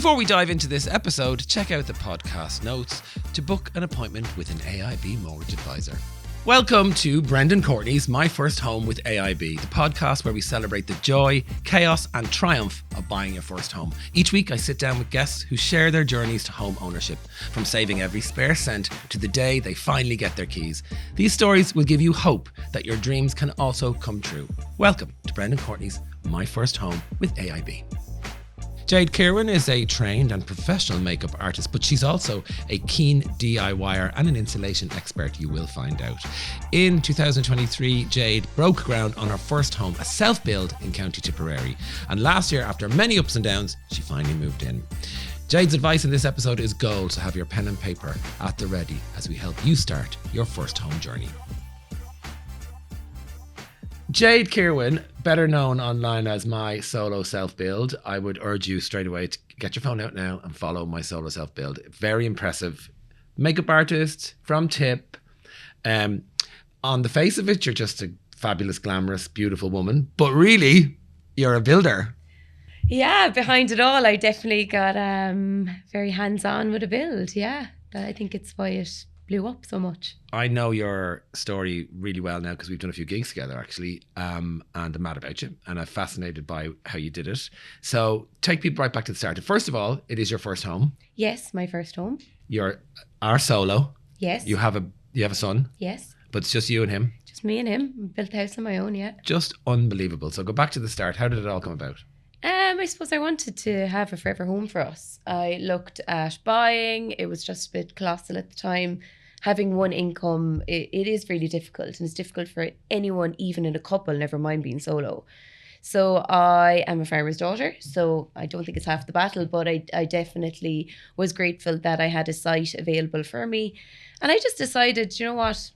Before we dive into this episode, check out the podcast notes to book an appointment with an AIB mortgage advisor. Welcome to Brendan Courtney's My First Home with AIB, the podcast where we celebrate the joy, chaos and triumph of buying your first home. Each week I sit down with guests who share their journeys to home ownership, from saving every spare cent to the day they finally get their keys. These stories will give you hope that your dreams can also come true. Welcome to Brendan Courtney's My First Home with AIB. Jade Kirwan is a trained and professional makeup artist, but she's also a keen DIYer and an insulation expert, you will find out. In 2023, Jade broke ground on her first home, a self-build in County Tipperary. And last year, after many ups and downs, she finally moved in. Jade's advice in this episode is gold, so have your pen and paper at the ready as we help you start your first home journey. Jade Kirwan, better known online as My Solo Self-Build. I would urge you straight away to get your phone out now and follow My Solo Self-Build. Very impressive makeup artist from Tip. On the face of it, you're just a fabulous, glamorous, beautiful woman. But really, you're a builder. Yeah, behind it all, I definitely got very hands-on with a build. Yeah, I think it's why it blew up so much. I know your story really well now because we've done a few gigs together actually, and I'm mad about you and I'm fascinated by how you did it. So take people right back to the start. First of all, it is your first home. Yes, my first home. You're our solo. Yes. You have a son. Yes. But it's just you and him. Just me and him. Built the house on my own, yeah. Just unbelievable. So go back to the start. How did it all come about? I suppose I wanted to have a forever home for us. I looked at buying. It was just a bit colossal at the time. Having one income, it is really difficult, and it's difficult for anyone, even in a couple, never mind being solo. So I am a farmer's daughter, so I don't think it's half the battle, but I definitely was grateful that I had a site available for me. And I just decided, you know what,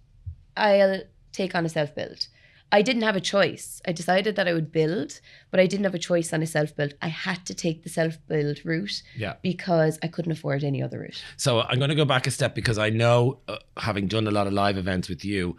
I'll take on a self-build. I didn't have a choice. I decided that I would build, but I didn't have a choice on a self-build. I had to take the self-build route because I couldn't afford any other route. So I'm going to go back a step because I know, having done a lot of live events with you,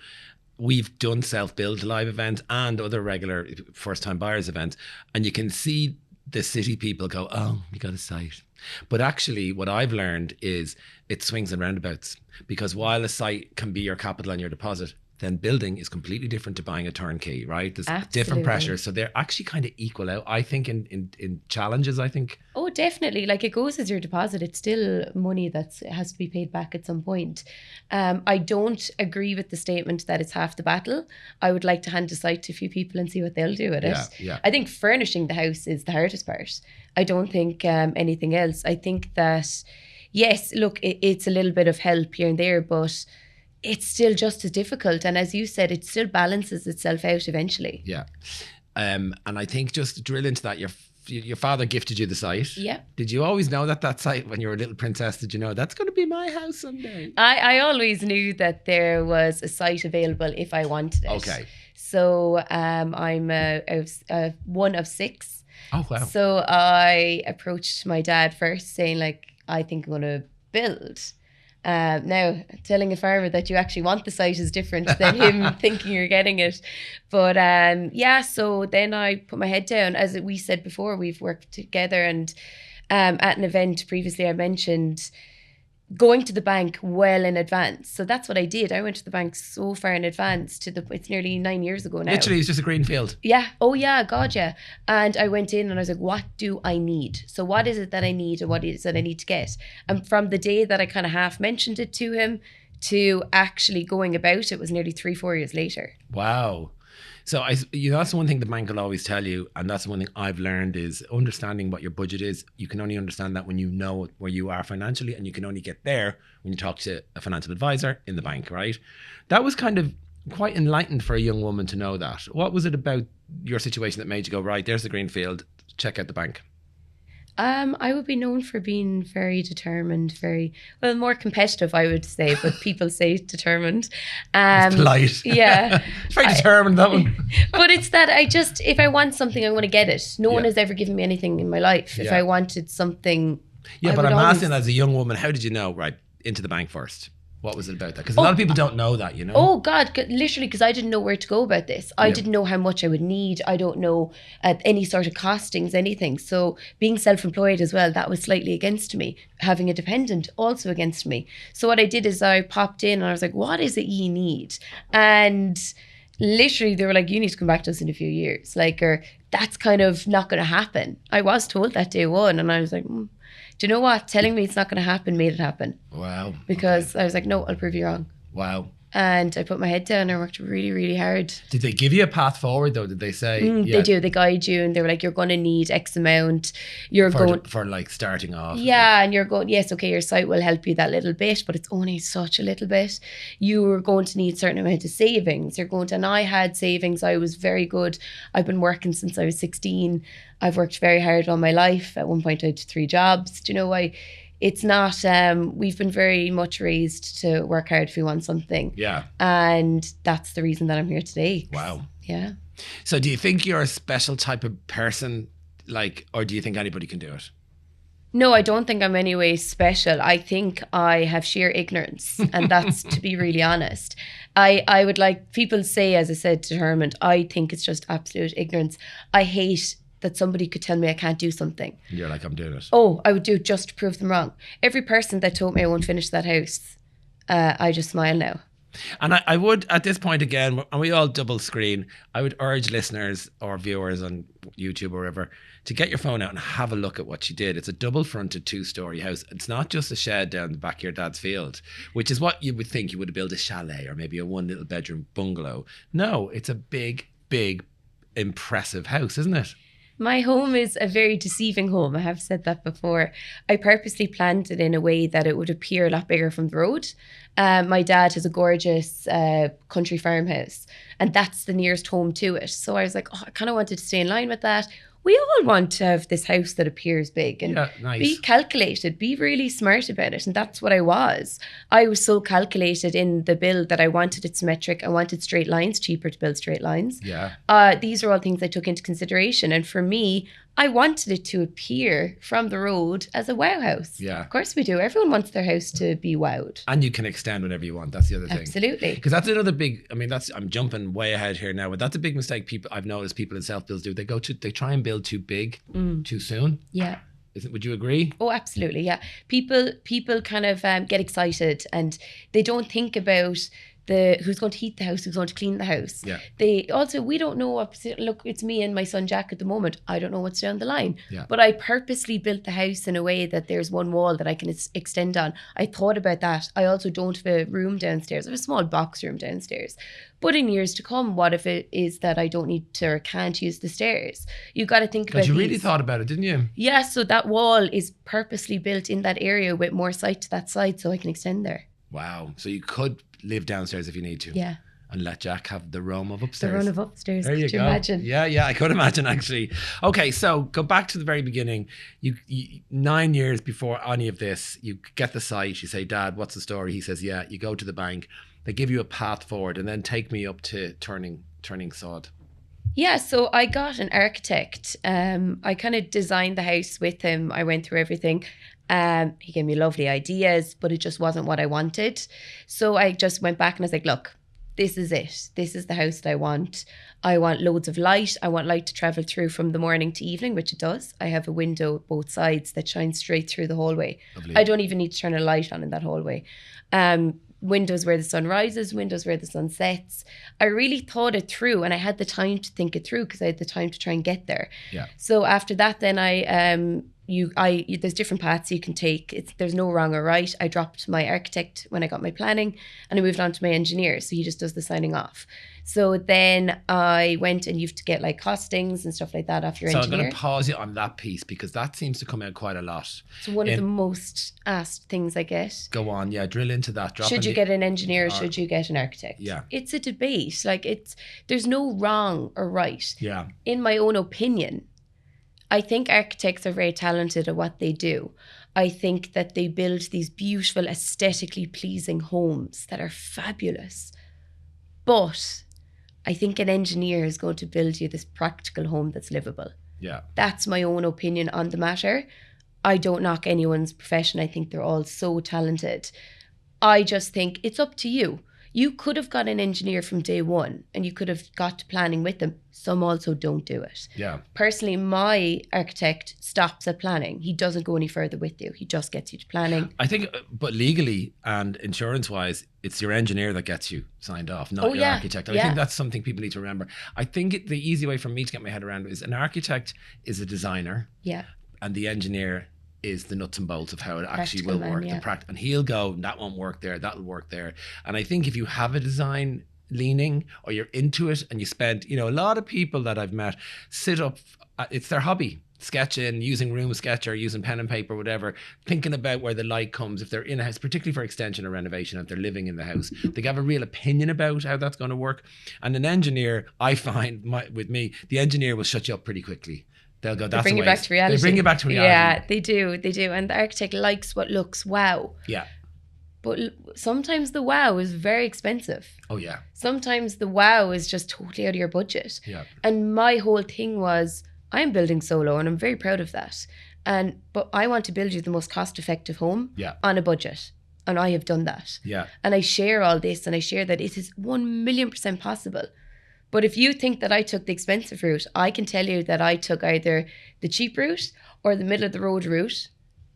we've done self-build live events and other regular first-time buyers events, and you can see the city people go, oh, you got a site. But actually what I've learned is it swings and roundabouts, because while a site can be your capital and your deposit, then building is completely different to buying a turnkey, right? There's different pressures. So they're actually kind of equal out, I think, in challenges, I think. Oh, definitely. Like, it goes as your deposit. It's still money that has to be paid back at some point. I don't agree with the statement that it's half the battle. I would like to hand a site to a few people and see what they'll do with it. Yeah. I think furnishing the house is the hardest part. I don't think anything else. I think that, yes, look, it's a little bit of help here and there, but it's still just as difficult. And as you said, it still balances itself out eventually. Yeah. And I think just to drill into that, your father gifted you the site. Yeah. Did you always know that site when you were a little princess? Did you know that's going to be my house someday? I always knew that there was a site available if I wanted it. Okay. So I'm one of six. Oh, wow. So I approached my dad first saying, like, I think I'm going to build. Now, telling a farmer that you actually want the site is different than him thinking you're getting it. But so then I put my head down. As we said before, we've worked together, and at an event previously I mentioned going to the bank well in advance. So that's what I did. I went to the bank so far in advance it's nearly 9 years ago now. Literally, it's just a green field. Yeah. Oh yeah, God, yeah. And I went in and I was like, what do I need? So what is it that I need and what is it that I need to get? And from the day that I kind of half mentioned it to him to actually going about it was nearly 3-4 years later. Wow. So that's the one thing the bank will always tell you, and that's the one thing I've learned is understanding what your budget is. You can only understand that when you know where you are financially, and you can only get there when you talk to a financial advisor in the bank, right? That was kind of quite enlightened for a young woman to know that. What was it about your situation that made you go, right, there's the green field, check out the bank? I would be known for being very determined, more competitive, I would say, but people say determined. It's polite. Yeah. It's very determined, that one. But it's that if I want something, I want to get it. No one has ever given me anything in my life. If I wanted something, but I'm asking as a young woman, how did you know, right, into the bank first? What was it about that? Because a lot of people don't know that, you know? Oh God, literally, because I didn't know where to go about this. I didn't know how much I would need. I don't know any sort of costings, anything. So being self-employed as well, that was slightly against me. Having a dependent, also against me. So what I did is I popped in and I was like, what is it you need? And literally they were like, you need to come back to us in a few years. Like, or that's kind of not going to happen. I was told that day one and I was like, do you know what? Telling me it's not going to happen made it happen. Wow. Because I was like, no, I'll prove you wrong. Wow. And I put my head down and I worked really, really hard. Did they give you a path forward though? Did they say? They do. They guide you and they were like, you're going to need X amount. You're going for like starting off. Yeah. And you're going, yes, okay, your site will help you that little bit, but it's only such a little bit. You were going to need a certain amount of savings. You're going to, and I had savings. I was very good. I've been working since I was 16. I've worked very hard all my life. At one point I had 3 jobs. Do you know why? It's not, we've been very much raised to work hard if we want something. Yeah. And that's the reason that I'm here today. Wow. Yeah. So do you think you're a special type of person, like, or do you think anybody can do it? No, I don't think I'm any way special. I think I have sheer ignorance. And that's to be really honest. I would like, people say, as I said, determined. I think it's just absolute ignorance. I hate that somebody could tell me I can't do something. And you're like, I'm doing it. Oh, I would do it just to prove them wrong. Every person that told me I won't finish that house, I just smile now. And I would, at this point again, and we all double screen, I would urge listeners or viewers on YouTube or wherever to get your phone out and have a look at what she did. It's a double fronted 2-story house. It's not just a shed down the back of your dad's field, which is what you would think you would build a chalet or maybe a 1 little bedroom bungalow. No, it's a big, big, impressive house, isn't it? My home is a very deceiving home. I have said that before. I purposely planned it in a way that it would appear a lot bigger from the road. My dad has a gorgeous country farmhouse and that's the nearest home to it. So I was like, oh, I kind of wanted to stay in line with that. We all want to have this house that appears big and be calculated, be really smart about it. And that's what I was. I was so calculated in the build that I wanted it symmetric. I wanted straight lines, cheaper to build straight lines. Yeah. These are all things I took into consideration. And for me, I wanted it to appear from the road as a wow house. Yeah. Of course we do. Everyone wants their house to be wowed. And you can extend whenever you want. That's the other thing. Absolutely. Because that's another big, I mean, I'm jumping way ahead here now, but that's a big mistake I've noticed people in self-builds do. They try and build too big, too soon. Yeah. Would you agree? Oh, absolutely. Yeah. People kind of get excited and they don't think about who's going to heat the house, who's going to clean the house. Yeah. We don't know look, it's me and my son Jack at the moment. I don't know what's down the line. Yeah. But I purposely built the house in a way that there's one wall that I can extend on. I thought about that. I also don't have a room downstairs. I have a small box room downstairs. But in years to come, what if it is that I don't need to or can't use the stairs? You got to think about But you really thought about it, didn't you? Yeah, so that wall is purposely built in that area with more site to that side so I can extend there. Wow. So you could live downstairs if you need to. Yeah. And let Jack have the roam of upstairs. The run of upstairs. There you Could you go. imagine? Yeah, I could imagine actually. Okay, so go back to the very beginning. You 9 years before any of this, you get the site. You say, Dad, what's the story? He says, yeah. You go to the bank. They give you a path forward and then take me up to turning sod. Yeah, so I got an architect. I kind of designed the house with him. I went through everything. He gave me lovely ideas, but it just wasn't what I wanted. So I just went back and I was like, look, this is it. This is the house that I want. I want loads of light. I want light to travel through from the morning to evening, which it does. I have a window both sides that shines straight through the hallway. Lovely. I don't even need to turn a light on in that hallway. Windows where the sun rises, windows where the sun sets. I really thought it through and I had the time to think it through because I had the time to try and get there. Yeah. So after that, then there's different paths you can take. There's no wrong or right. I dropped my architect when I got my planning and I moved on to my engineer. So he just does the signing off. So then I went and you have to get like costings and stuff like that off your engineer. So I'm going to pause you on that piece because that seems to come out quite a lot. It's one of the most asked things I get. Go on, yeah, drill into that. Should you get an engineer or should you get an architect? Yeah. It's a debate. Like there's no wrong or right. Yeah. In my own opinion, I think architects are very talented at what they do. I think that they build these beautiful, aesthetically pleasing homes that are fabulous. But I think an engineer is going to build you this practical home that's livable. Yeah. That's my own opinion on the matter. I don't knock anyone's profession. I think they're all so talented. I just think it's up to you. You could have got an engineer from day one and you could have got to planning with them. Some also don't do it. Yeah. Personally, my architect stops at planning. He doesn't go any further with you. He just gets you to planning. I think, but legally and insurance-wise, it's your engineer that gets you signed off, not your architect. I think that's something people need to remember. I think the easy way for me to get my head around is an architect is a designer. Yeah. And the engineer is the nuts and bolts of how it actually will work. Yeah. And he'll go, that won't work there, that'll work there. And I think if you have a design leaning or you're into it and you spend, you know, a lot of people that I've met sit up, it's their hobby, sketching, using room sketcher, using pen and paper, whatever, thinking about where the light comes if they're in a house, particularly for extension or renovation, if they're living in the house. They have a real opinion about how that's going to work. And an engineer, I find with me, the engineer will shut you up pretty quickly. They'll go, that's They bring you back to reality. They bring you back to reality. Yeah, they do. And the architect likes what looks wow. Yeah. But sometimes the wow is very expensive. Oh, yeah. Sometimes the wow is just totally out of your budget. Yeah. And my whole thing was, I'm building solo and I'm very proud of that. But I want to build you the most cost-effective home on a budget. And I have done that. Yeah. And I share all this and I share that it is 1,000,000% possible. But if you think that I took the expensive route, I can tell you that I took either the cheap route or the middle of the road route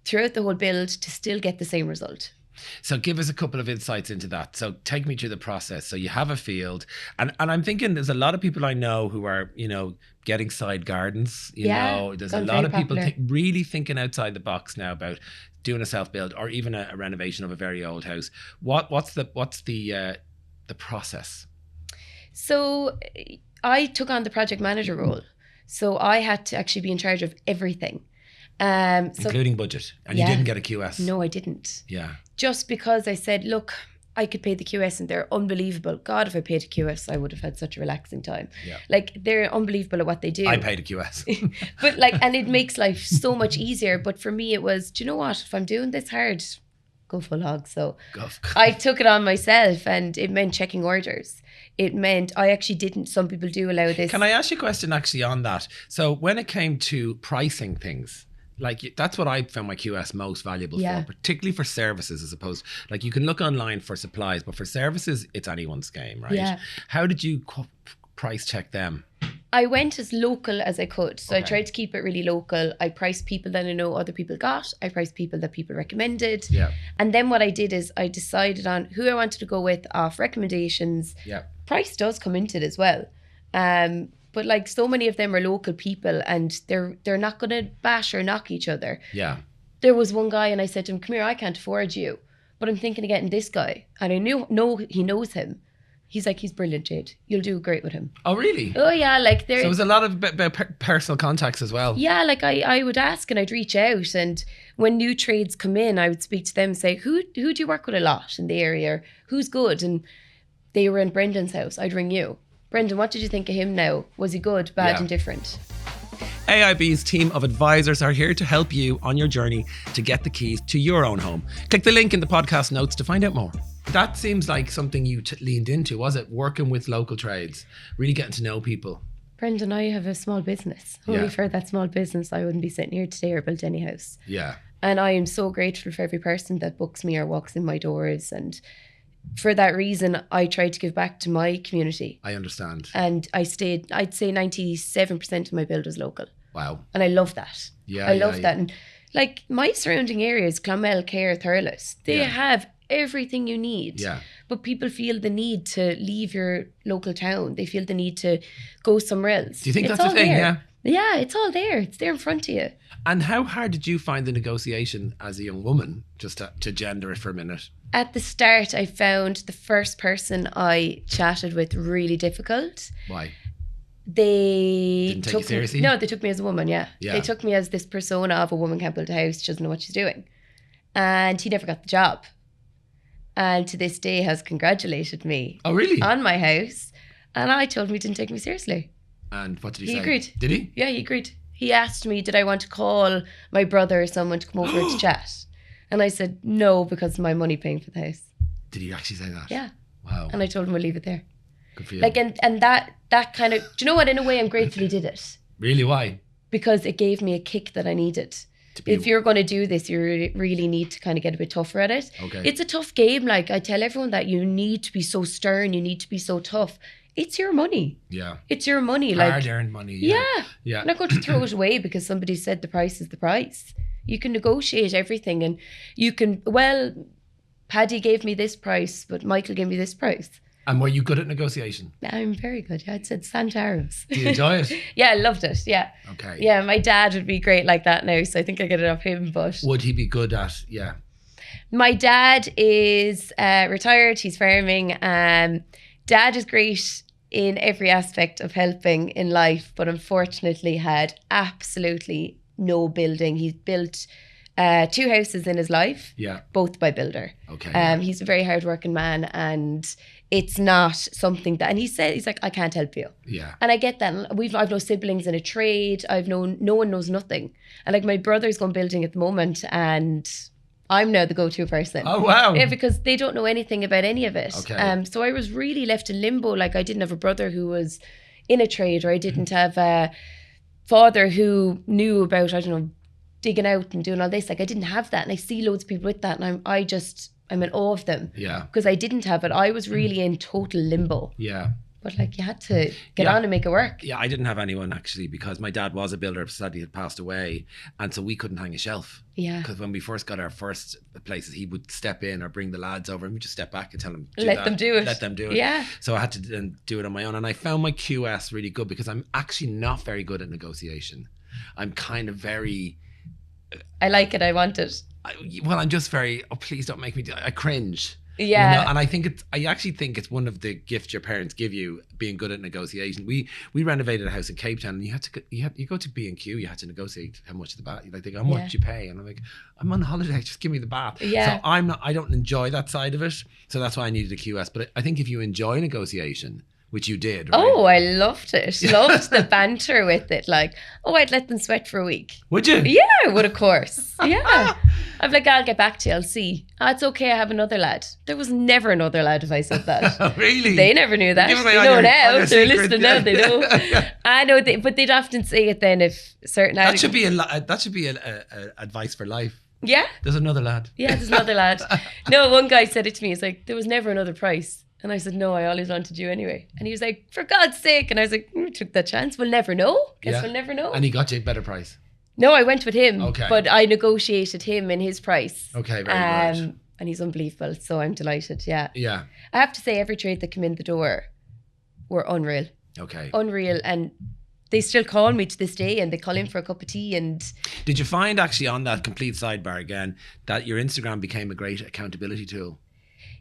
throughout the whole build to still get the same result. So give us a couple of insights into that. So take me through the process. So you have a field and I'm thinking there's a lot of people I know who are, you know, getting side gardens, you know, there's a lot of people really thinking outside the box now about doing a self-build or even a renovation of a very old house. What's the process? So I took on the project manager role. So I had to actually be in charge of everything. Including budget. And you didn't get a QS? No, I didn't. Yeah. Just because I said, look, I could pay the QS and they're unbelievable. God, if I paid a QS, I would have had such a relaxing time. Yeah. Like, they're unbelievable at what they do. I paid a QS. But like, and it makes life so much easier. But for me, it was, do you know what? If I'm doing this hard, go full hog. So I took it on myself and it meant checking orders. It meant I actually didn't. Some people do allow this. Can I ask you a question actually on that? So when it came to pricing things, like that's what I found my QS most valuable for, particularly for services as opposed, like you can look online for supplies, but for services, it's anyone's game, right? Yeah. How did you price check them? I went as local as I could. So I tried to keep it really local. I priced people that I know other people got. I priced people that people recommended. Yeah. And then what I did is I decided on who I wanted to go with off recommendations. Yeah. Price does come into it as well. But like so many of them are local people and they're not going to bash or knock each other. Yeah. There was one guy and I said to him, come here, I can't afford you, but I'm thinking of getting this guy. And I know he knows him. He's like, he's brilliant, Jade. You'll do great with him. Oh, really? Oh, yeah. Like there. So there's a lot of personal contacts as well. Yeah, like I would ask and I'd reach out. And when new trades come in, I would speak to them and say, who do you work with a lot in the area? Who's good? And they were in Brendan's house. I'd ring you. Brendan, what did you think of him now? Was he good, bad, and different? AIB's team of advisors are here to help you on your journey to get the keys to your own home. Click the link in the podcast notes to find out more. That seems like something you leaned into, was it? Working with local trades, really getting to know people. Brendan, I have a small business. Only for that small business, I wouldn't be sitting here today or built any house. Yeah. And I am so grateful for every person that books me or walks in my doors. And for that reason, I tried to give back to my community. I understand. And I'd say 97% of my build was local. Wow. And I love that. Yeah, I love that. And like my surrounding areas, Clonmel, Care, Thurles, they have everything you need. Yeah. But people feel the need to leave your local town. They feel the need to go somewhere else. Do you think that's the thing? Yeah. Yeah, it's all there. It's there in front of you. And how hard did you find the negotiation as a young woman, just to gender it for a minute? At the start, I found the first person I chatted with really difficult. Why? They didn't take you seriously? No, they took me as a woman, yeah. They took me as this persona of a woman can't build a house, she doesn't know what she's doing. And he never got the job. And to this day has congratulated me. Oh, really? On my house. And I told him he didn't take me seriously. And what did he say? He agreed. Did he? Yeah, he agreed. He asked me, did I want to call my brother or someone to come over to chat? And I said, no, because my money paying for the house. Did he actually say that? Yeah. Wow. And I told him we'll leave it there. Good for you. Like, and that kind of, do you know what? In a way, I'm grateful he did it. Really? Why? Because it gave me a kick that I needed. If you're going to do this, you really need to kind of get a bit tougher at it. Okay. It's a tough game. Like I tell everyone that you need to be so stern, you need to be so tough. It's your money. Yeah. It's your money. Hard-earned money. Yeah. Yeah. I'm not going to throw it away because somebody said the price is the price. You can negotiate everything, and you can, well, Paddy gave me this price, but Michael gave me this price. And were you good at negotiation? I'm very good. Yeah, I'd said St. Arabs. Do you enjoy it? Yeah, I loved it. Yeah. Okay. Yeah, my dad would be great like that now, so I think I get it off him. But would he be good at? Yeah. My dad is retired. He's farming. Dad is great in every aspect of helping in life, but unfortunately had absolutely no building. He's built 2 houses in his life, both by builder. Okay. He's a very hardworking man, and it's not something that, and he's like, I can't help you. Yeah. And I get that. I've no siblings in a trade. No one knows nothing. And like my brother's going building at the moment, and I'm now the go-to person. Oh, wow. Yeah, because they don't know anything about any of it. Okay. So I was really left in limbo. Like I didn't have a brother who was in a trade, or I didn't have a father who knew about, I don't know, digging out and doing all this. Like I didn't have that. And I see loads of people with that, and I'm in awe of them. Yeah. Because I didn't have it. I was really in total limbo. Yeah. But like you had to get on and make it work. Yeah, I didn't have anyone actually, because my dad was a builder, sadly had passed away, and so we couldn't hang a shelf. Yeah. Because when we first got our first places, he would step in or bring the lads over, and we just step back and tell them, Let them do it. Yeah. So I had to then do it on my own, and I found my QS really good because I'm actually not very good at negotiation. I'm kind of very... I like it. I want it. I'm just very, please don't make me do it. I cringe. Yeah. You know? And I actually think it's one of the gifts your parents give you, being good at negotiation. We renovated a house in Cape Town, and you go to B&Q, you had to negotiate how much the bath, like they go, how much you pay, and I'm like, I'm on holiday, just give me the bath. Yeah. So I don't enjoy that side of it, so that's why I needed a QS. But I think if you enjoy negotiation, which you did, right? Oh, I loved it. Loved the banter with it. Like, I'd let them sweat for a week. Would you? Yeah, I would, of course. Yeah. I'm like, I'll get back to you. I'll see. It's okay. I have another lad. There was never another lad if I said that. Oh, really? They never knew that. They know now. They're secret. listening now. They know. I know. But they'd often say it then if certain... That should be a advice for life. Yeah. There's another lad. Yeah, there's another lad. No, one guy said it to me. He's like, there was never another price. And I said, no, I always wanted you anyway. And he was like, for God's sake. And I was like, took that chance. We'll never know. Guess we'll never know. And he got you a better price. No, I went with him. Okay. But I negotiated him in his price. Okay, very good. And he's unbelievable. So I'm delighted. Yeah. Yeah. I have to say, every trade that came in the door were unreal. Okay. Unreal. And they still call me to this day, and they call in for a cup of tea. And did you find, actually, on that complete sidebar again, that your Instagram became a great accountability tool?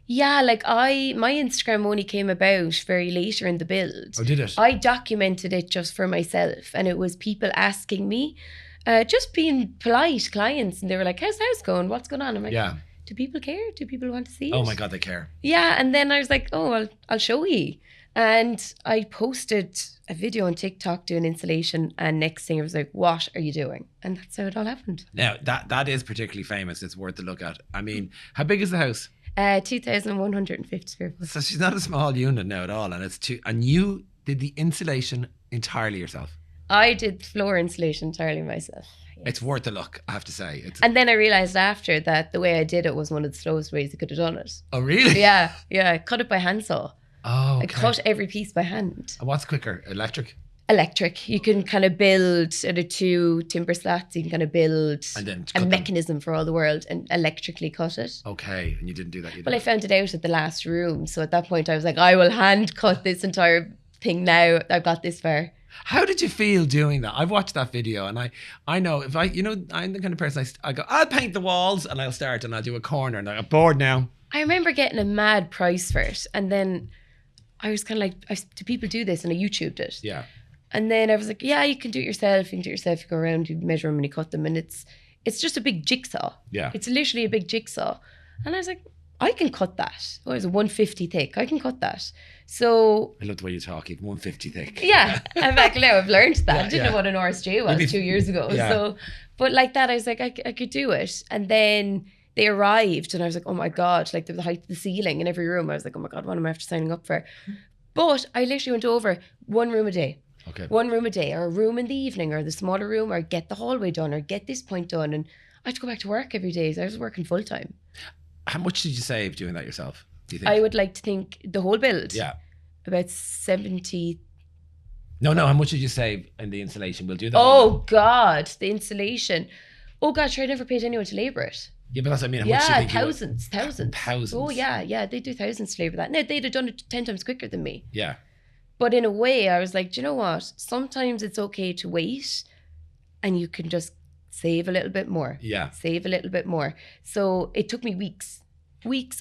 Yeah, like my Instagram only came about very later in the build. Oh, did it? I documented it just for myself, and it was people asking me, just being polite clients, and they were like, how's the house going? What's going on? I'm like, yeah. Do people care? Do people want to see it? Oh my God, they care. Yeah, and then I was like, oh, I'll show you. And I posted a video on TikTok doing installation, and next thing I was like, what are you doing? And that's how it all happened. Now, that is particularly famous. It's worth a look at. I mean, how big is the house? 2,150 square foot. So she's not a small unit now at all, and you did the insulation entirely yourself. I did floor insulation entirely myself. Yes. It's worth a look, I have to say. And then I realised after that the way I did it was one of the slowest ways I could have done it. Oh, really? Yeah. I cut it by handsaw. Oh, okay. I cut every piece by hand. And what's quicker, electric? Electric. You can kind of build out of 2 timber slats. You can kind of build a mechanism for all the world and electrically cut it. Okay, and you didn't do that. Well, I found it out at the last room. So at that point I was like, I will hand cut this entire thing now. I've got this far. How did you feel doing that? I've watched that video, and I know if I'm the kind of person I go, I'll paint the walls, and I'll start and I'll do a corner, and I'm bored now. I remember getting a mad price for it, and then I was kind of like, do people do this? And I YouTubed it. Yeah. And then I was like, yeah, you can do it yourself. You go around, you measure them and you cut them, and it's just a big jigsaw. Yeah. It's literally a big jigsaw. And I was like, I can cut that. It was 150 thick. I can cut that. So I love the way you talk. It's 150 thick. Yeah. I'm back now. I've learned that. I didn't know what an RSJ was 2 years ago. Yeah. So, but like that, I was like, I could do it. And then they arrived, and I was like, oh my God, like the height of the ceiling in every room. I was like, oh my God, what am I after signing up for? But I literally went over one room a day. Okay. 1 room a day, or a room in the evening, or the smaller room, or get the hallway done, or get this point done. And I had to go back to work every day. So I was working full time. How much did you save doing that yourself, do you think? I would like to think the whole build. Yeah. About 70. No, how much did you save in the installation? We'll do that. Oh God, the insulation. Oh God, sure, I never paid anyone to labour it. Yeah, but that's what I mean. How much do you think thousands. Thousands. Oh yeah, they do thousands to labour that. Now they'd have done it 10 times quicker than me. Yeah. But in a way, I was like, do you know what? Sometimes it's okay to wait, and you can just save a little bit more. Yeah. Save a little bit more. So it took me weeks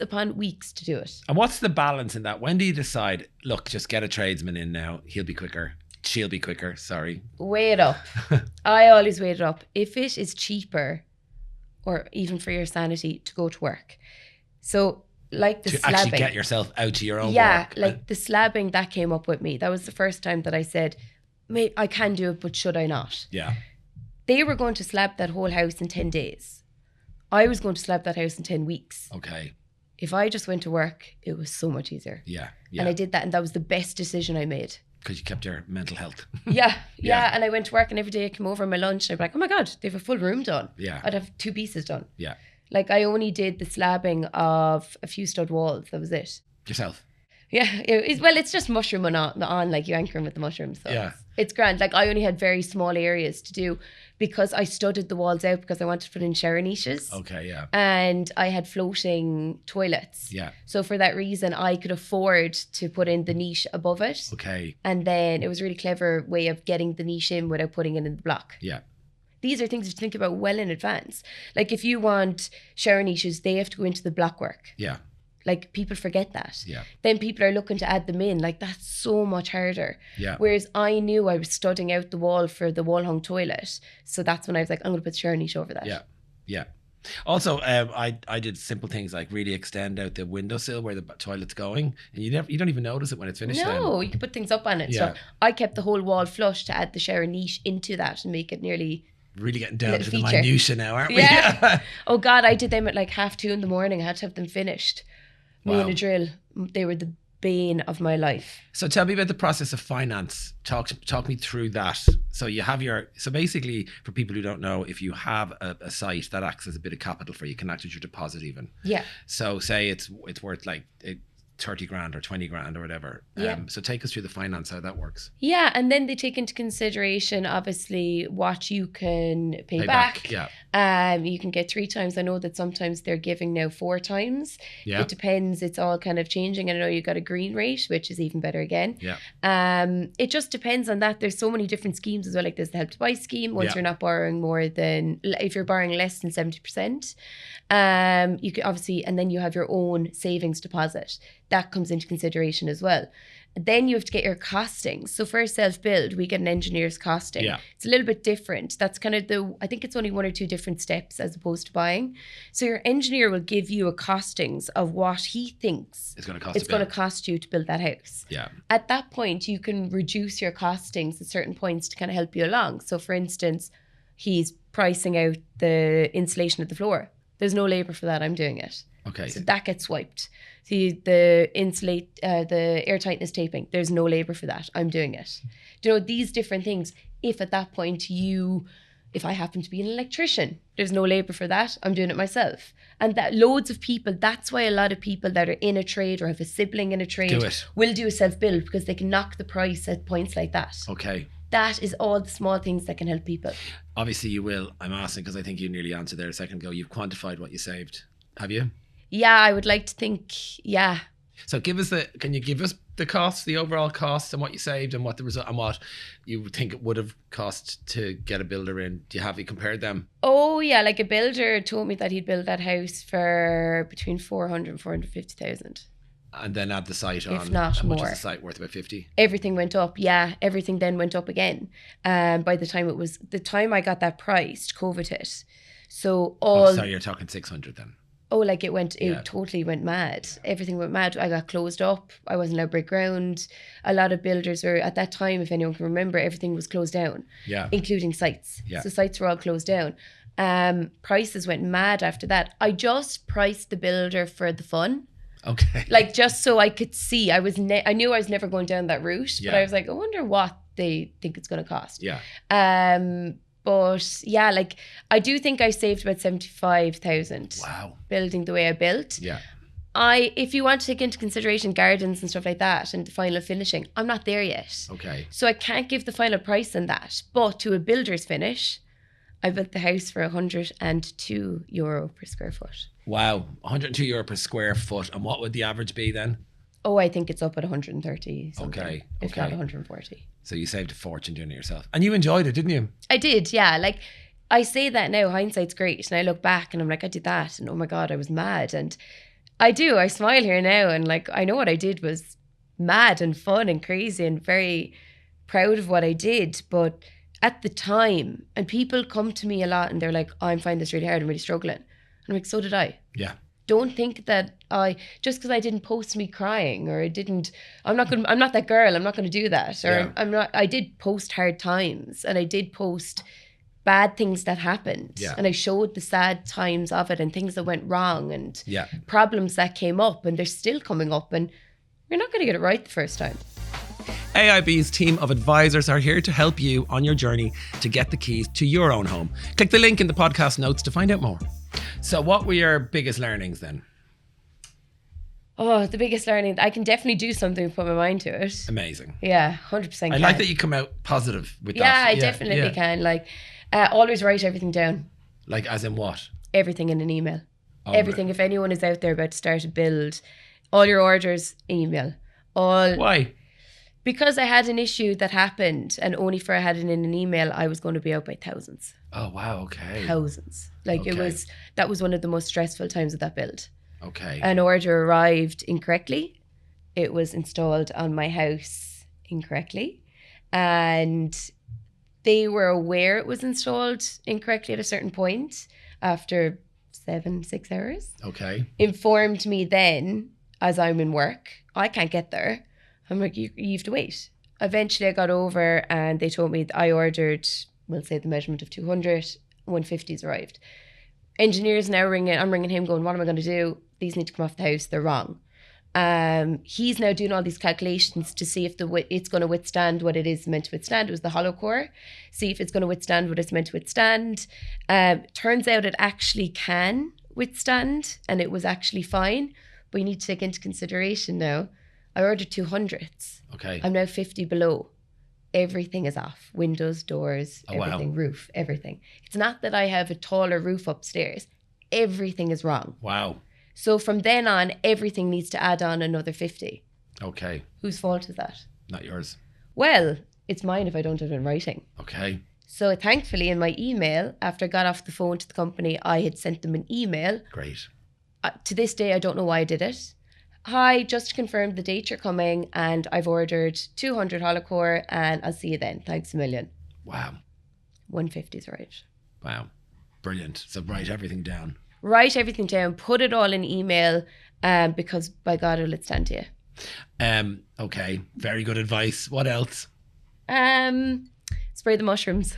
upon weeks to do it. And what's the balance in that? When do you decide, look, just get a tradesman in now. He'll be quicker. She'll be quicker. Sorry. Weigh it up. I always weigh it up. If it is cheaper, or even for your sanity, to go to work. So like the to slabbing. actually get yourself out to your own work. Like the slabbing, that came up with me. That was the first time that I said, "Mate, I can do it, but should I not?" Yeah. They were going to slab that whole house in 10 days. I was going to slab that house in 10 weeks. Okay. If I just went to work, it was so much easier. Yeah. And I did that, and that was the best decision I made. Because you kept your mental health. Yeah. And I went to work, and every day I came over my lunch, and I'd be like, oh my God, they have a full room done. Yeah. I'd have 2 pieces done. Yeah. Like I only did the slabbing of a few stud walls. That was it. Yourself. Yeah. It's just mushroom on like you anchor them with the mushrooms. So Yeah. It's grand. Like I only had very small areas to do because I studded the walls out because I wanted to put in shower niches. Okay, yeah. And I had floating toilets. Yeah. So for that reason, I could afford to put in the niche above it. Okay. And then it was a really clever way of getting the niche in without putting it in the block. Yeah. These are things to think about well in advance. Like if you want shower niches, they have to go into the blockwork. Yeah. Like people forget that. Yeah. Then people are looking to add them in. Like that's so much harder. Yeah. Whereas I knew I was studding out the wall for the wall hung toilet. So that's when I was like, I'm going to put the shower niche over that. Yeah. Yeah. Also, I did simple things like really extend out the windowsill where the toilet's going, and you don't even notice it when it's finished. No, you can put things up on it. Yeah. So I kept the whole wall flush to add the shower niche into that and make it nearly. Really getting down to the feature. minutiae now, aren't we? Yeah. Oh God, I did them at like 2:30 in the morning. I had to have them finished. Me Wow. and a drill, they were the bane of my life. So tell me about the process of finance. Talk me through that. So you have so basically, for people who don't know, if you have a site that acts as a bit of capital for you, can act as your deposit even. Yeah. So say it's worth like 30 grand or 20 grand or whatever. Yeah. So take us through the finance, how that works. Yeah, and then they take into consideration obviously what you can pay back. Yeah. You can get 3 times. I know that sometimes they're giving now 4 times. Yeah. It depends. It's all kind of changing. And I know you got a green rate, which is even better again. Yeah. It just depends on that. There's so many different schemes as well. Like there's the Help to Buy scheme. Once Yeah. you're not borrowing more than, if you're borrowing less than 70%, you can obviously, and then you have your own savings deposit. That comes into consideration as well. Then you have to get your costings. So for a self-build, we get an engineer's costing. Yeah. It's a little bit different. That's kind of I think it's only 1 or 2 different steps as opposed to buying. So your engineer will give you a costings of what he thinks It's going to cost it's going to cost you to build that house. Yeah. At that point, you can reduce your costings at certain points to kind of help you along. So for instance, he's pricing out the insulation of the floor. There's no labor for that. I'm doing it. Okay. So that gets swiped. See the the air tightness taping. There's no labor for that. I'm doing it. You know, these different things. If at that point if I happen to be an electrician, there's no labor for that. I'm doing it myself. And that loads of people, that's why a lot of people that are in a trade or have a sibling in a trade will do a self-build because they can knock the price at points like that. Okay. That is all the small things that can help people. Obviously you will. I'm asking because I think you nearly answered there a second ago. You've quantified what you saved. Have you? Yeah, I would like to think, yeah. So can you give us the cost, the overall cost and what you saved and what the result and what you think it would have cost to get a builder in? Have you compared them? Oh yeah, like a builder told me that he'd build that house for between 400 and 450,000. And then add the site on. If not how much more. is the site worth? About 50? Everything went up, yeah. Everything then went up again. By the time I got that priced, COVID hit. So so you're talking 600 then? Oh, like it totally went mad. Everything went mad. I got closed up. I wasn't allowed to break ground. A lot of builders were, at that time, if anyone can remember, everything was closed down. Yeah. Including sites. Yeah. So sites were all closed down. Prices went mad after that. I just priced the builder for the fun. Okay. Like just so I could see. I knew I was never going down that route, but I was like, I wonder what they think it's going to cost. Yeah. But yeah, like I do think I saved about 75,000. Wow. Building the way I built. Yeah. If you want to take into consideration gardens and stuff like that and the final finishing, I'm not there yet. Okay. So I can't give the final price on that. But to a builder's finish, I built the house for €102 per square foot. Wow. €102 per square foot. And what would the average be then? Oh, I think it's up at 130 something. Okay. If not 140. So you saved a fortune doing it yourself. And you enjoyed it, didn't you? I did, yeah. Like I say that now, hindsight's great. And I look back and I'm like, I did that. And oh my God, I was mad. And I smile here now. And like, I know what I did was mad and fun and crazy and very proud of what I did. But at the time, and people come to me a lot and they're like, oh, I'm finding this really hard. I'm really struggling. And I'm like, so did I. Yeah. Don't think that just because I didn't post me crying or I'm not that girl, I'm not going to do that. Or I did post hard times and I did post bad things that happened. Yeah. And I showed the sad times of it and things that went wrong and Yeah. problems that came up and they're still coming up and you're not going to get it right the first time. AIB's team of advisors are here to help you on your journey to get the keys to your own home. Click the link in the podcast notes to find out more. So what were your biggest learnings then? Oh, the biggest learning. I can definitely do something and put my mind to it. Amazing. Yeah, 100%. I like that you come out positive with that. Yeah, I definitely can. Like, always write everything down. Like as in what? Everything in an email. Oh, everything. If anyone is out there about to start a build, all your orders, email. Why? Because I had an issue that happened and only for I had it in an email, I was going to be out by thousands. Oh, wow. Okay. Thousands. Like that was one of the most stressful times of that build. Okay. An order arrived incorrectly. It was installed on my house incorrectly. And they were aware it was installed incorrectly at a certain point after 6 hours. Okay. Informed me then, as I'm in work, I can't get there. I'm like, you have to wait. Eventually I got over and they told me I ordered, we'll say the measurement of 200, 150's arrived. Engineers now ringing, I'm ringing him going, what am I going to do? These need to come off the house, they're wrong. He's now doing all these calculations to see if it's going to withstand what it is meant to withstand. It was the hollow core. See if it's going to withstand what it's meant to withstand. Turns out it actually can withstand and it was actually fine. But you need to take into consideration now, I ordered 200s. Okay. I'm now 50 below. Everything is off. Windows, doors, everything, roof, everything. It's not that I have a taller roof upstairs. Everything is wrong. Wow. So from then on, everything needs to add on another 50. Okay. Whose fault is that? Not yours. Well, it's mine if I don't have it in writing. Okay. So thankfully in my email, after I got off the phone to the company, I had sent them an email. Great. To this day, I don't know why I did it. Hi, just to confirm the date you're coming and I've ordered 200 hollow core and I'll see you then. Thanks a million. Wow. 150's arrived. Wow. Brilliant. So write everything down. Write everything down. Put it all in email because by God, it'll stand to you. Okay. Very good advice. What else? Spray the mushrooms.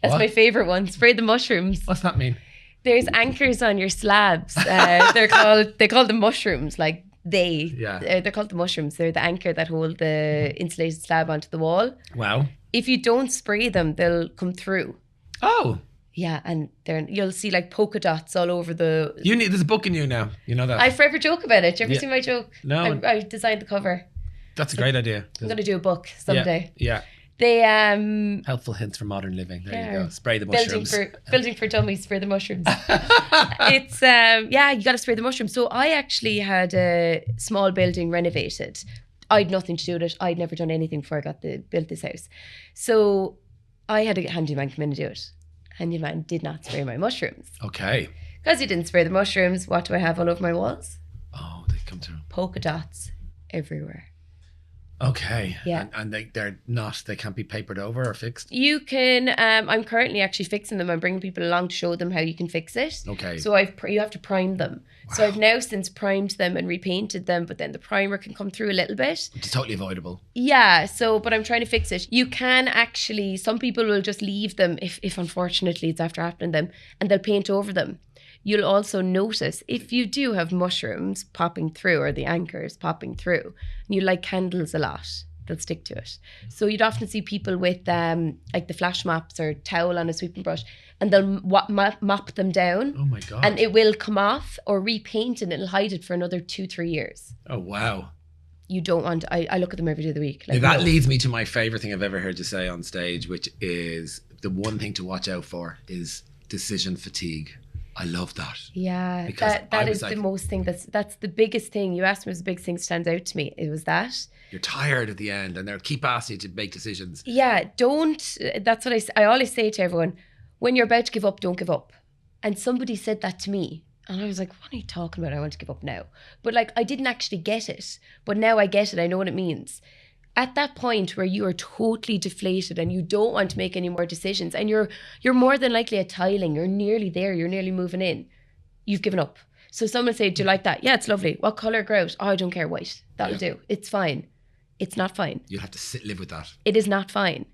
That's What? my favourite one. Spray the mushrooms. What's that mean? There's anchors on your slabs. They call them mushrooms. Like they're called the mushrooms. They're the anchor that hold the insulated slab onto the wall. Wow. If you don't spray them, they'll come through. Oh. Yeah, and you'll see like polka dots all over the. There's a book in you now. You know that. I forever joke about it. Do you ever see my joke? No. I designed the cover. That's a great idea. I'm going to do a book someday. Yeah. They helpful hints for modern living. There you go. Spray the mushrooms. Building for dummies. Spray the mushrooms. It's you got to spray the mushrooms. So I actually had a small building renovated. I'd nothing to do with it. I'd never done anything before I built this house. So I had a handyman come in and do it. Handyman did not spray my mushrooms. Okay. Because he didn't spray the mushrooms, what do I have all over my walls? Oh, they come through. Polka dots everywhere. Okay. Yeah. And they can't be papered over or fixed? You can, I'm currently actually fixing them. I'm bringing people along to show them how you can fix it. Okay. So you have to prime them. Wow. So I've now since primed them and repainted them, but then the primer can come through a little bit. Which is totally avoidable. Yeah. But I'm trying to fix it. You can actually, some people will just leave them if unfortunately it's after happening to them and they'll paint over them. You'll also notice if you do have mushrooms popping through or the anchors popping through, and you light candles a lot, they'll stick to it. So you'd often see people with like the flash mops or towel on a sweeping brush, and they'll mop them down. Oh my God. And it will come off or repaint, and it'll hide it for another 2-3 years. Oh, wow. You don't want, I look at them every day of the week. Like, That leads me to my favorite thing I've ever heard you say on stage, which is the one thing to watch out for is decision fatigue. I love that. Yeah, Because that is the most thing. That's the biggest thing. You asked me, was the biggest thing stands out to me. It was that. You're tired at the end and they'll keep asking you to make decisions. Yeah, that's what I always say to everyone. When you're about to give up, don't give up. And somebody said that to me. And I was like, what are you talking about? I want to give up now. But like, I didn't actually get it. But now I get it. I know what it means. At that point where you are totally deflated and you don't want to make any more decisions, and you're more than likely at tiling, you're nearly there, you're nearly moving in, you've given up. So someone say, do you like that? Yeah, it's lovely. What colour grout? Oh, I don't care, white. That'll do. It's fine. It's not fine. You'll have to live with that. It is not fine.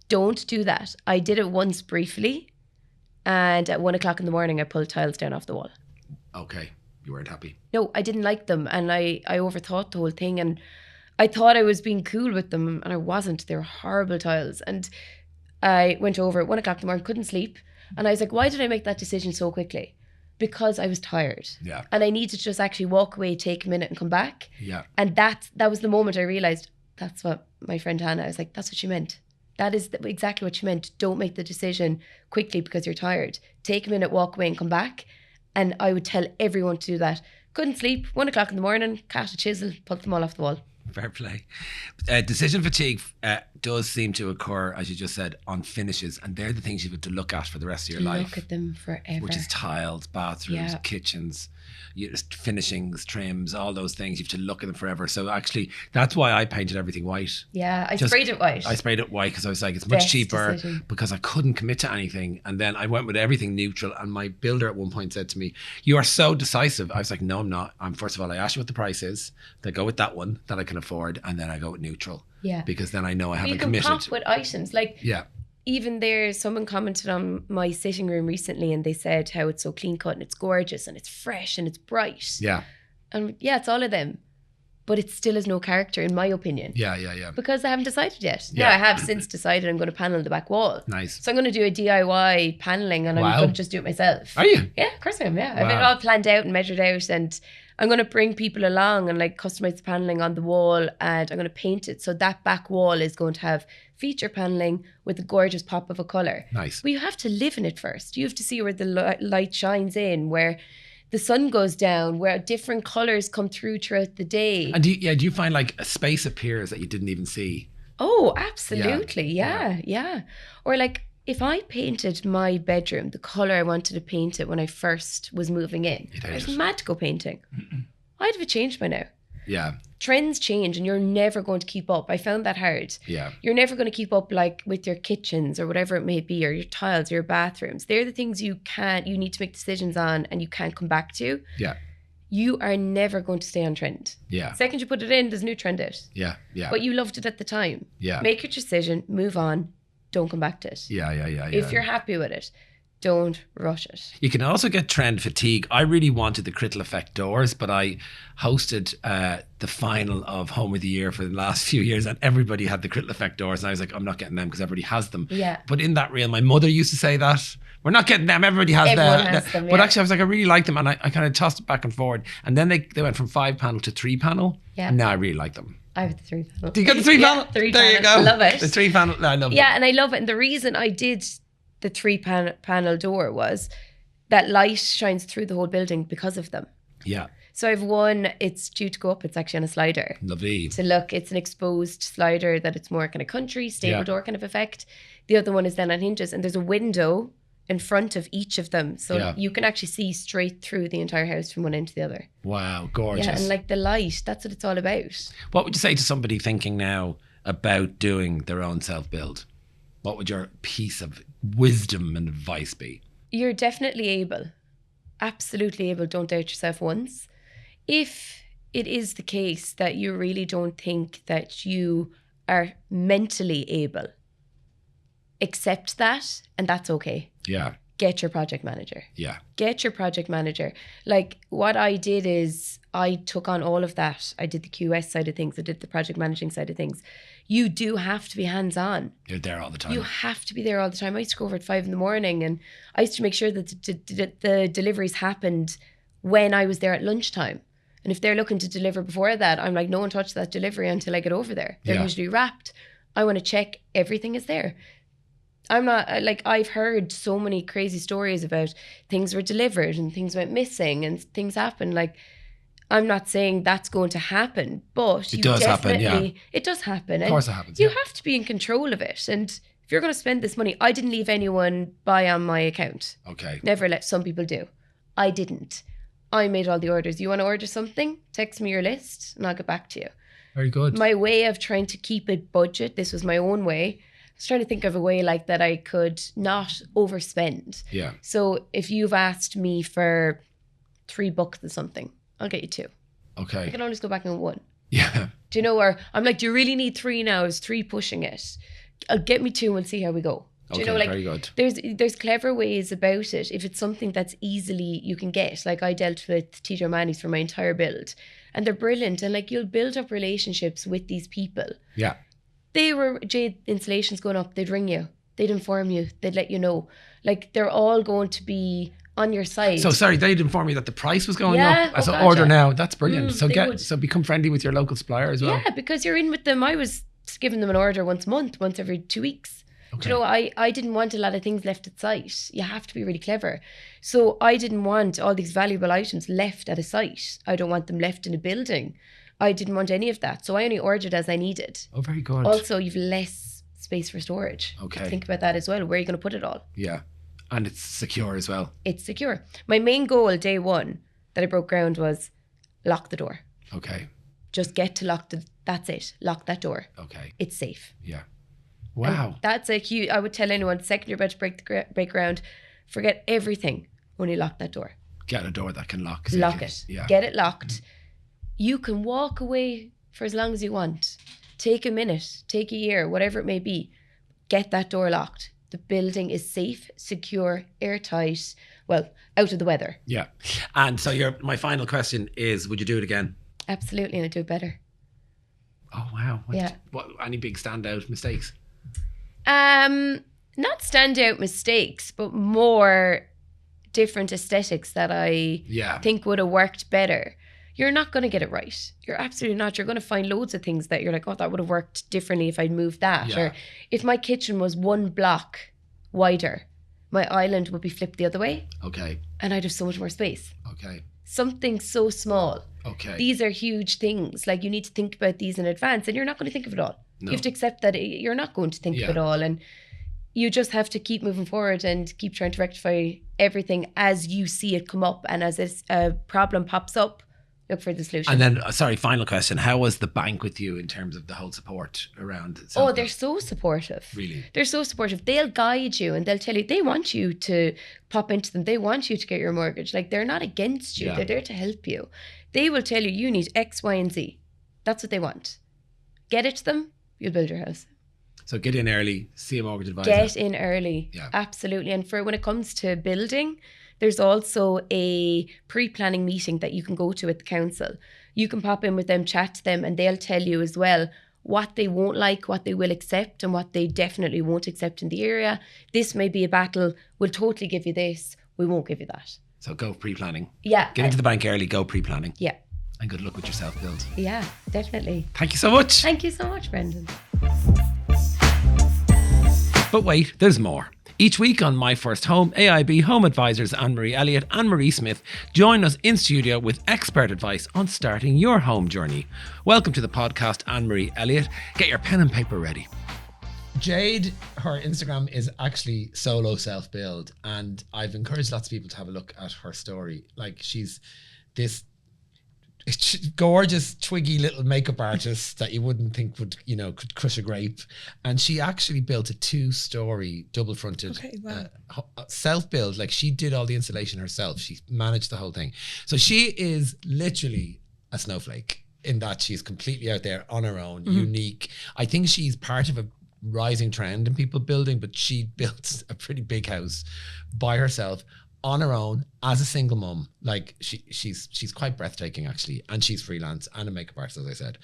Don't do that. I did it once briefly, and at 1 o'clock in the morning I pulled tiles down off the wall. Okay, you weren't happy. No, I didn't like them, and I overthought the whole thing, and I thought I was being cool with them, and I wasn't. They were horrible tiles. And I went over at 1 o'clock in the morning, couldn't sleep. And I was like, why did I make that decision so quickly? Because I was tired. Yeah. And I needed to just actually walk away, take a minute and come back. Yeah. And that was the moment I realised that's what my friend Hannah, I was like, that's what she meant. That is exactly what she meant. Don't make the decision quickly because you're tired. Take a minute, walk away and come back. And I would tell everyone to do that. Couldn't sleep, 1 o'clock in the morning, cat a chisel, put them all off the wall. Fair play. Decision fatigue does seem to occur, as you just said, on finishes, and they're the things you have to look at for the rest of your life. Look at them forever. Which is tiles, bathrooms, kitchens, finishings, trims, all those things. You have to look at them forever. So actually, that's why I painted everything white. Yeah, I sprayed it white. I sprayed it white because I was like, it's much cheaper decision. Because I couldn't commit to anything. And then I went with everything neutral. And my builder at one point said to me, you are so decisive. I was like, no, I'm not. First of all, I asked you what the price is. Then I go with that one that I can afford. And then I go with neutral. Yeah. Because then I know I haven't committed. You can pop with items. Like, yeah. Even there, someone commented on my sitting room recently and they said how it's so clean cut and it's gorgeous and it's fresh and it's bright. Yeah. And yeah, it's all of them. But it still has no character, in my opinion. Yeah. Because I haven't decided yet. Yeah. Now, I have since decided I'm going to panel the back wall. Nice. So I'm going to do a DIY paneling and I'm going to just do it myself. Are you? Yeah, of course I am. Yeah. Wow. I've it all planned out and measured out, and I'm going to bring people along and like customize the paneling on the wall, and I'm going to paint it. So that back wall is going to have feature paneling with a gorgeous pop of a colour. Nice. But you have to live in it first. You have to see where the light shines in, where the sun goes down, where different colours come through throughout the day. And do you find like a space appears that you didn't even see? Oh, absolutely. Yeah. Or like if I painted my bedroom the colour I wanted to paint it when I first was moving in, I was mad to go painting. I'd have it changed by now. Yeah. Trends change and you're never going to keep up. I found that hard. Yeah. You're never going to keep up like with your kitchens or whatever it may be, or your tiles, or your bathrooms. They're the things you need to make decisions on and you can't come back to. Yeah. You are never going to stay on trend. Yeah. Second you put it in, there's a new trend out. Yeah. But you loved it at the time. Yeah. Make your decision, move on, don't come back to it. Yeah. If you're happy with it, don't rush it. You can also get trend fatigue. I really wanted the Critical Effect doors, but I hosted the final of Home of the Year for the last few years, and everybody had the Critical Effect doors, and I was like, I'm not getting them because everybody has them. Yeah. But in that reel, my mother used to say that. We're not getting them. Everybody has them. But actually, I was like, I really like them, and I kind of tossed it back and forward. And then they went from 5-panel to 3-panel. Yeah. And now I really like them. I have the 3-panel. Do you get the 3-panel? Yeah, 3-panel. There you go. I love it. The 3-panel. I love it. Yeah, and I love it. And the reason I did the 3-panel door was that light shines through the whole building because of them. Yeah. So I've one, it's due to go up, it's actually on a slider. Lovely. So look, it's an exposed slider that it's more kind of country, stable door kind of effect. The other one is then on hinges, and there's a window in front of each of them. So you can actually see straight through the entire house from one end to the other. Wow, gorgeous. Yeah, and like the light, that's what it's all about. What would you say to somebody thinking now about doing their own self-build? What would your piece of wisdom and advice be? You're definitely able. Absolutely able. Don't doubt yourself once. If it is the case that you really don't think that you are mentally able, accept that, and that's okay. Yeah. Get your project manager. Yeah. Get your project manager. Like what I did is I took on all of that. I did the QS side of things. I did the project managing side of things. You do have to be hands-on. You're there all the time. You have to be there all the time. I used to go over at 5 a.m, and I used to make sure that the deliveries happened when I was there at lunchtime. And if they're looking to deliver before that, I'm like, no one touch that delivery until I get over there. They're usually wrapped. I want to check everything is there. I'm not, like, I've heard so many crazy stories about things were delivered and things went missing and things happened. Like, I'm not saying that's going to happen, but it does happen, it does happen. Of course it happens. You have to be in control of it. And if you're going to spend this money, I didn't leave anyone buy on my account. Okay. Never let some people do. I didn't. I made all the orders. You want to order something? Text me your list and I'll get back to you. Very good. My way of trying to keep it budget, this was my own way. I was trying to think of a way like that I could not overspend. Yeah. So if you've asked me for 3 books or something, I'll get you 2. Okay. I can always go back on 1. Yeah. Do you know where I'm like, do you really need 3 now? Is 3 pushing it? I'll get me 2 and see how we go. Do you know, like, very good. There's clever ways about it. If it's something that's easily you can get, like I dealt with TJ O'Mahony's for my entire build, and they're brilliant. And like, you'll build up relationships with these people. Yeah. They were Jade installations going up. They'd ring you. They'd inform you. They'd let you know. Like, they're all going to be on your side. So sorry, they'd inform you that the price was going up. Oh, So God, order now. That's brilliant. So would. become friendly with your local supplier as well. Yeah, because you're in with them. I was giving them an order once a month, once every 2 weeks. Okay. Do you know, I didn't want a lot of things left at site. You have to be really clever. So I didn't want all these valuable items left at a site. I don't want them left in a building. I didn't want any of that. So I only ordered as I needed. Oh, very good. Also, you've less space for storage. Okay. Think about that as well. Where are you going to put it all? Yeah. And it's secure as well. It's secure. My main goal day 1 that I broke ground was lock the door. Okay. Just get to that's it. Lock that door. Okay. It's safe. Yeah. Wow. And that's a huge, I would tell anyone, the second you're about to break ground, forget everything. Only lock that door. Get a door that can lock. Lock it. Yeah. Get it locked. You can walk away for as long as you want. Take a minute, take a year, whatever it may be. Get that door locked. The building is safe, secure, airtight, well, out of the weather. Yeah. And so my final question is, would you do it again? Absolutely, and I'd do it better. Oh, wow. Yeah. Any big standout mistakes? Not standout mistakes, but more different aesthetics that I think would have worked better. You're not going to get it right. You're absolutely not. You're going to find loads of things that you're like, oh, that would have worked differently if I'd moved that. Yeah. Or if my kitchen was 1 block wider, my island would be flipped the other way. Okay. And I'd have so much more space. Okay. Something so small. Okay. These are huge things. Like, you need to think about these in advance, and you're not going to think of it all. No. You have to accept that you're not going to think of it all. And you just have to keep moving forward and keep trying to rectify everything as you see it come up. And as a problem pops up, look for the solution. And then, final question. How was the bank with you in terms of the whole support around it? Oh, they're so supportive. Really? They're so supportive. They'll guide you and they'll tell you, they want you to pop into them. They want you to get your mortgage. Like, they're not against you. Yeah. They're there to help you. They will tell you, you need X, Y, and Z. That's what they want. Get it to them, you'll build your house. So get in early, see a mortgage advisor. Get in early. Yeah. Absolutely. And when it comes to building, there's also a pre-planning meeting that you can go to at the council. You can pop in with them, chat to them, and they'll tell you as well what they won't like, what they will accept, and what they definitely won't accept in the area. This may be a battle. We'll totally give you this. We won't give you that. So go pre-planning. Yeah. Get into the bank early, go pre-planning. Yeah. And good luck with your self-build. Yeah, definitely. Thank you so much. Thank you so much, Brendan. But wait, there's more. Each week on My First Home, AIB Home Advisors Anne-Marie Elliott and Marie Smith join us in studio with expert advice on starting your home journey. Welcome to the podcast, Anne-Marie Elliott. Get your pen and paper ready. Jade, her Instagram is actually solo self-build, and I've encouraged lots of people to have a look at her story. Like, she's this gorgeous twiggy little makeup artist that you wouldn't think could crush a grape, and she actually built a 2-story double fronted self-build. Like, she did all the installation herself. She managed the whole thing. So she is literally a snowflake in that she's completely out there on her own, unique. I think she's part of a rising trend in people building, but she built a pretty big house by herself on her own as a single mum. Like she's quite breathtaking actually, and she's freelance and a makeup artist, as I said.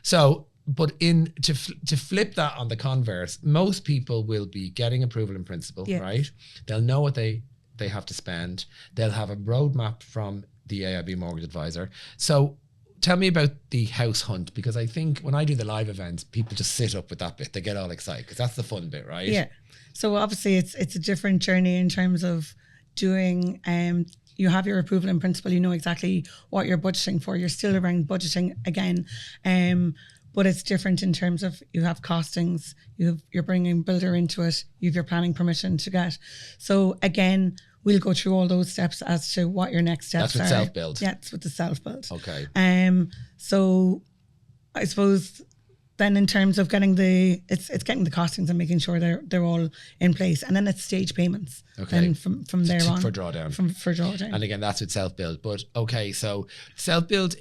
So, but to flip that on the converse, most people will be getting approval in principle, right? They'll know what they have to spend. They'll have a roadmap from the AIB mortgage advisor. So tell me about the house hunt, because I think when I do the live events, people just sit up with that bit. They get all excited because that's the fun bit, right? Yeah. So obviously it's a different journey in terms of doing, you have your approval in principle, you know exactly what you're budgeting for. You're still around budgeting again. But it's different in terms of you have costings, you're bringing builder into it, you have your planning permission to get. So again, we'll go through all those steps as to what your next steps are. That's with self-build. Yeah, it's with the self-build. Okay. So I suppose then in terms of getting it's getting the costings and making sure they're all in place, and then it's stage payments. Okay. And from there on for drawdown. For drawdown. And again, that's with self-build. But okay, so self-build,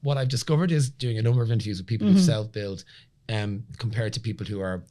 what I've discovered is doing a number of interviews with people who self-build, compared to people who are,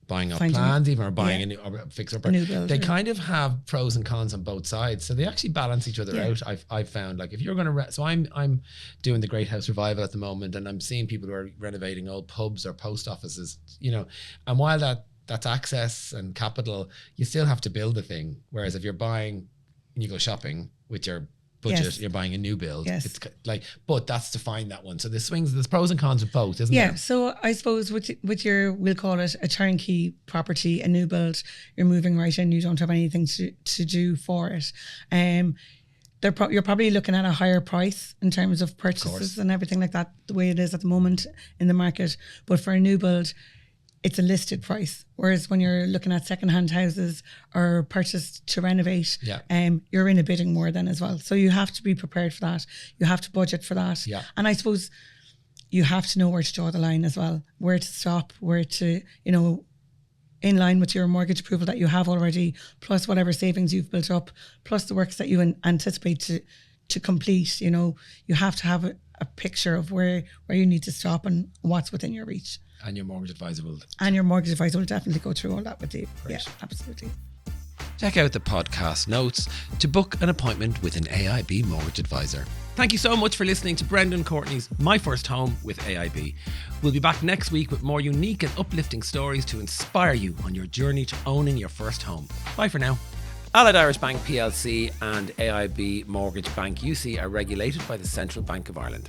buying off plans, even, or buying a new fixer. They kind of have pros and cons on both sides, so they actually balance each other out. I've found, like, if you're going to so I'm doing the Great House Revival at the moment, and I'm seeing people who are renovating old pubs or post offices, and while that's access and capital, you still have to build the thing. Whereas if you're buying and you go shopping with your budget, you're buying a new build. It's like, but that's to find that one. So there's pros and cons of both, isn't there? Yeah. So I suppose with your, we'll call it a turnkey property, a new build, you're moving right in, you don't have anything to do for it. You're probably looking at a higher price in terms of purchases and everything like that, the way it is at the moment in the market. But for a new build, it's a listed price. Whereas when you're looking at secondhand houses or purchased to renovate, you're in a bidding war then as well. So you have to be prepared for that. You have to budget for that. Yeah. And I suppose you have to know where to draw the line as well, where to stop, where to, in line with your mortgage approval that you have already, plus whatever savings you've built up, plus the works that you anticipate to complete. You have to have a picture of where you need to stop and what's within your reach. And your mortgage advisor will. And your mortgage advisor will definitely go through all that with you. Great. Yeah, absolutely. Check out the podcast notes to book an appointment with an AIB mortgage advisor. Thank you so much for listening to Brendan Courtney's My First Home with AIB. We'll be back next week with more unique and uplifting stories to inspire you on your journey to owning your first home. Bye for now. Allied Irish Bank PLC and AIB Mortgage Bank UC are regulated by the Central Bank of Ireland.